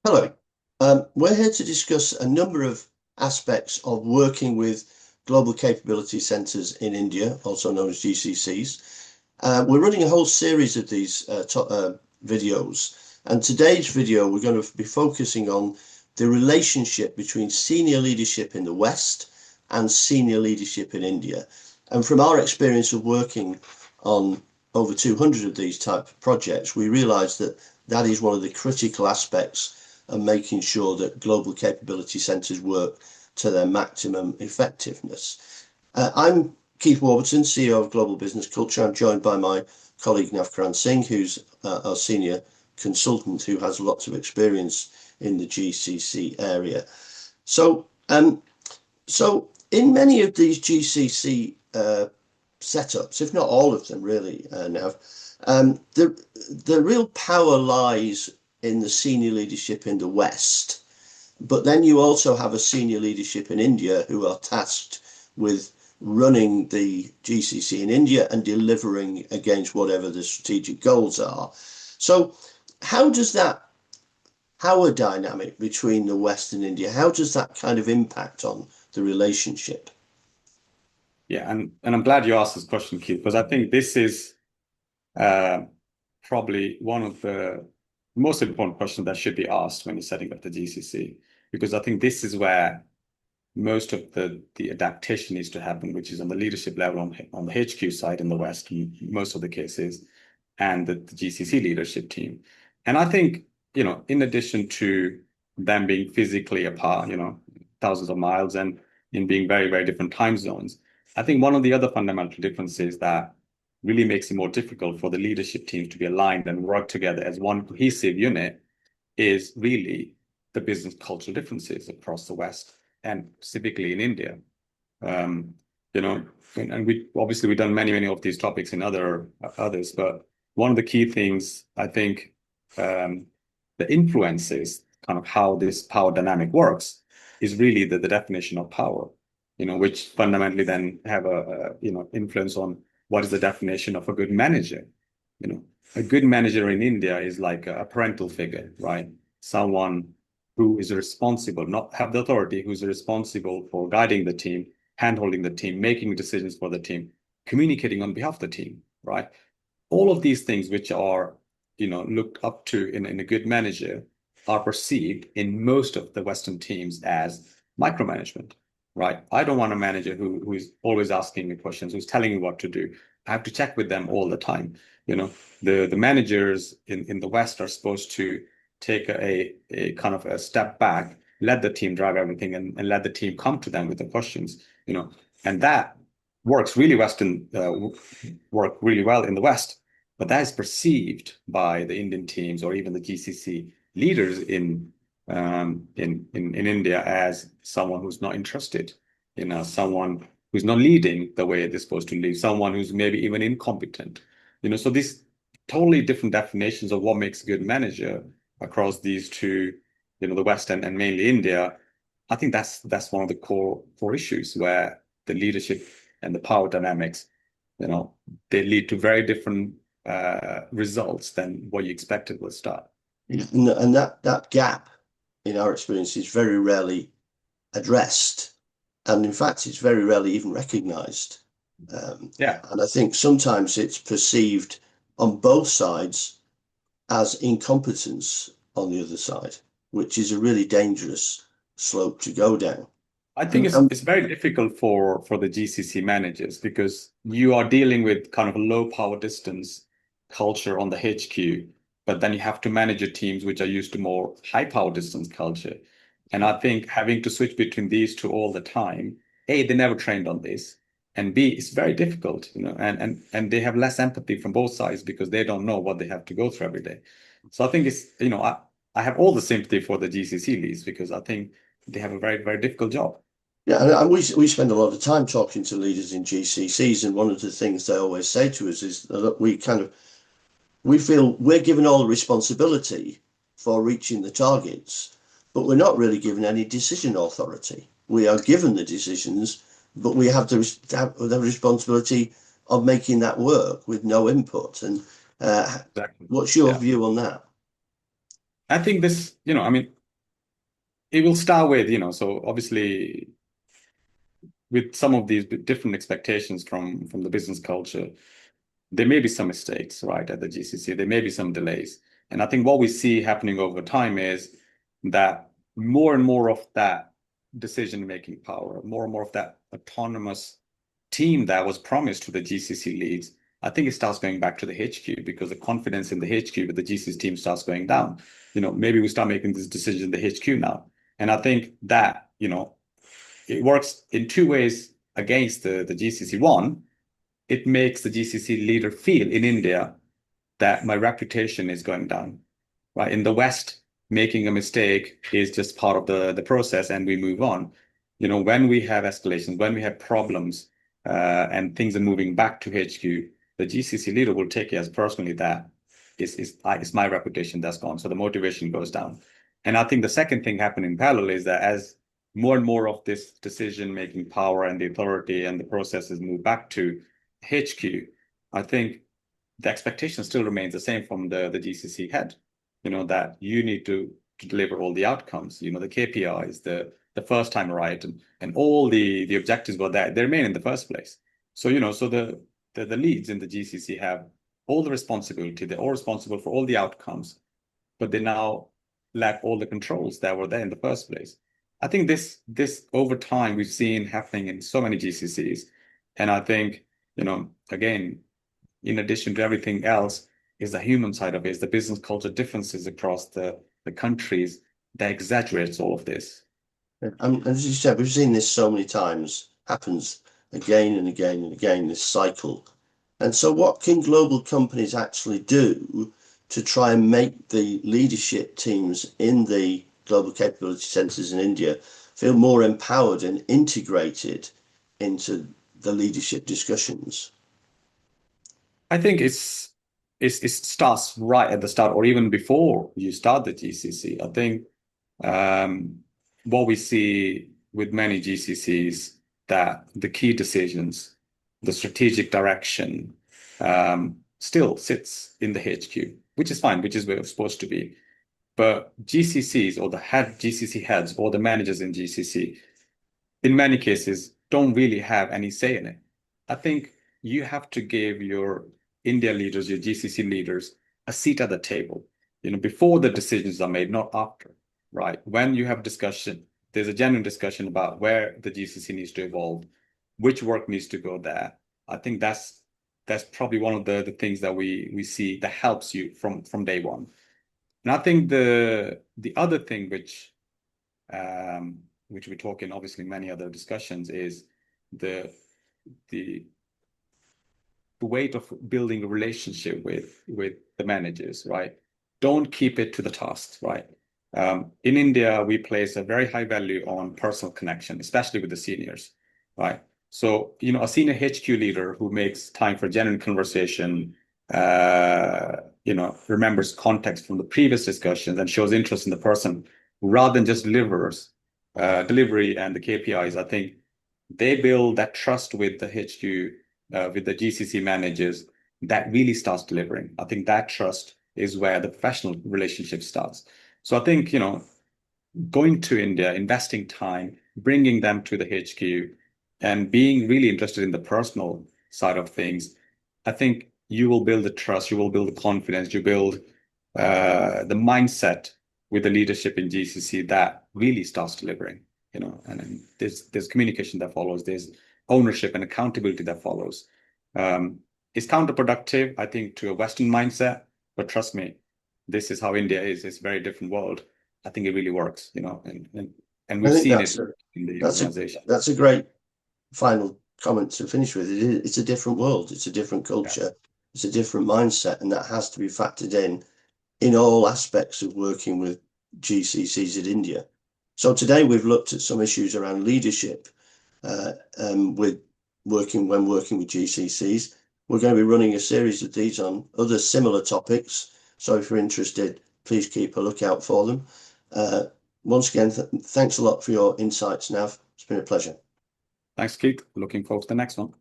Hello. We're here to discuss a number of aspects of working with global capability centres in India, also known as GCCs. We're running a whole series of these videos, and today's video we're going to be focusing on the relationship between senior leadership in the West and senior leadership in India. And from our experience of working on over 200 of these type of projects, we realise that that is one of the critical aspects and making sure that global capability centres work to their maximum effectiveness. I'm Keith Warburton, CEO of Global Business Culture. I'm joined by my colleague Navkaran Singh, who's our senior consultant who has lots of experience in the GCC area. So, in many of these GCC setups, if not all of them really, Nav, the real power lies in the senior leadership in the West. But then you also have a senior leadership in India who are tasked with running the GCC in India and delivering against whatever the strategic goals are. So how does that power dynamic between the West and India, how does that kind of impact on the relationship? Yeah, and I'm glad you asked this question, Keith, because I think this is uh, probably one of the most important questions that should be asked when you're setting up the GCC, because I think this is where most of the adaptation needs to happen, which is on the leadership level on the HQ side in the West, in most of the cases, and the GCC leadership team. And I think, in addition to them being physically apart, thousands of miles and in being very, very different time zones, I think one of the other fundamental differences that really makes it more difficult for the leadership teams to be aligned and work together as one cohesive unit is really the business cultural differences across the West and specifically in India. Um, and we obviously we've done many of these topics in others, but one of the key things I think that influences kind of how this power dynamic works is really the definition of power, which fundamentally then have a influence on what is the definition of a good manager. A good manager in India is like a parental figure, right? Someone who is responsible, not have the authority, who's responsible for guiding the team, handholding the team, making decisions for the team, communicating on behalf of the team, right? All of these things which are, looked up to in a good manager are perceived in most of the Western teams as micromanagement, right? I don't want a manager who is always asking me questions, who's telling me what to do. I have to check with them all the time. The managers in the West are supposed to take a kind of a step back, let the team drive everything and let the team come to them with the questions, and that works really work really well in the West, but that is perceived by the Indian teams or even the GCC leaders in India as someone who's not interested, someone who's not leading the way they're supposed to lead, someone who's maybe even incompetent, so these totally different definitions of what makes a good manager across these two, the West and mainly India. I think that's one of the core issues where the leadership and the power dynamics, they lead to very different results than what you expected at the start. And that gap in our experience is very rarely addressed. And in fact, it's very rarely even recognized. Yeah, And I think sometimes it's perceived on both sides as incompetence on the other side, which is a really dangerous slope to go down. I think And, it's very difficult for the GCC managers because you are dealing with kind of a low power distance culture on the HQ, but then you have to manage your teams which are used to more high power distance culture. And I think having to switch between these two all the time, A, they never trained on this, and B, it's very difficult, and they have less empathy from both sides because they don't know what they have to go through every day. So I think I have all the sympathy for the GCC leads because I think they have a very, very difficult job. yeah, and we spend a lot of time talking to leaders in GCCs, and one of the things they always say to us is that we feel we're given all the responsibility for reaching the targets, but we're not really given any decision authority. We are given the decisions, but we have the responsibility of making that work with no input. And Exactly. what's your Yeah. view on that? I think this, I mean, it will start with, so obviously with some of these different expectations from the business culture, there may be some mistakes, right, at the GCC. There may be some delays. And I think what we see happening over time is that more and more of that decision-making power, more and more of that autonomous team that was promised to the GCC leads, I think it starts going back to the HQ because the confidence in the HQ with the GCC team starts going down. Maybe we start making this decision in the HQ now. And I think that, it works in two ways against the GCC. One, it makes the GCC leader feel in India that my reputation is going down, right? In the West, making a mistake is just part of the process and we move on. When we have escalations, when we have problems, and things are moving back to HQ, the GCC leader will take it as personally that it's my reputation that's gone. So the motivation goes down. And I think the second thing happening in parallel is that as more and more of this decision-making power and the authority and the processes move back to HQ, I think the expectation still remains the same from the GCC head, that you need to deliver all the outcomes, the KPIs, the first time right, and all the objectives were that they remain in the first place. So, so the leads in the GCC have all the responsibility, they're all responsible for all the outcomes, but they now lack all the controls that were there in the first place. I think this over time we've seen happening in so many GCCs. And I think, again, in addition to everything else, is the human side of it, is the business culture differences across the countries that exaggerates all of this. And as you said, we've seen this so many times, happens again and again and again, this cycle. And so what can global companies actually do to try and make the leadership teams in the global capability centers in India feel more empowered and integrated into the leadership discussions? I think it starts right at the start, or even before you start the GCC. I think what we see with many GCCs that the key decisions, the strategic direction, still sits in the HQ, which is fine, which is where it's supposed to be. But GCCs or the head GCC heads or the managers in GCC, in many cases, don't really have any say in it. I think you have to give your India leaders, your GCC leaders, a seat at the table, before the decisions are made, not after, right? When you have discussion, there's a genuine discussion about where the GCC needs to evolve, which work needs to go there. I think that's probably one of the things that we see that helps you from day one. And I think the other thing which we talk in obviously many other discussions is the the weight of building a relationship with the managers, right? Don't keep it to the tasks, right? In India, we place a very high value on personal connection, especially with the seniors, right? So, a senior HQ leader who makes time for genuine conversation, remembers context from the previous discussions and shows interest in the person rather than just delivery and the KPIs. I think they build that trust with the HQ, with the GCC managers that really starts delivering. I think that trust is where the professional relationship starts. So I think, going to India, investing time, bringing them to the HQ, and being really interested in the personal side of things, I think you will build the trust, you will build the confidence, you build the mindset with the leadership in GCC that really starts delivering, and there's communication that follows, there's ownership and accountability that follows. It's counterproductive, I think, to a Western mindset, but trust me, this is how India is. It's a very different world. I think it really works, and I we've think seen it in the that's a organization. that's a great final comment to finish with. It's a different world, it's a different culture, Yes. it's a different mindset, and that has to be factored in all aspects of working with GCCs in India. So today we've looked at some issues around leadership with working with GCCs. We're going to be running a series of these on other similar topics. So if you're interested, please keep a lookout for them. Once again, thanks a lot for your insights, Nav. It's been a pleasure. Thanks, Keith. Looking forward to the next one.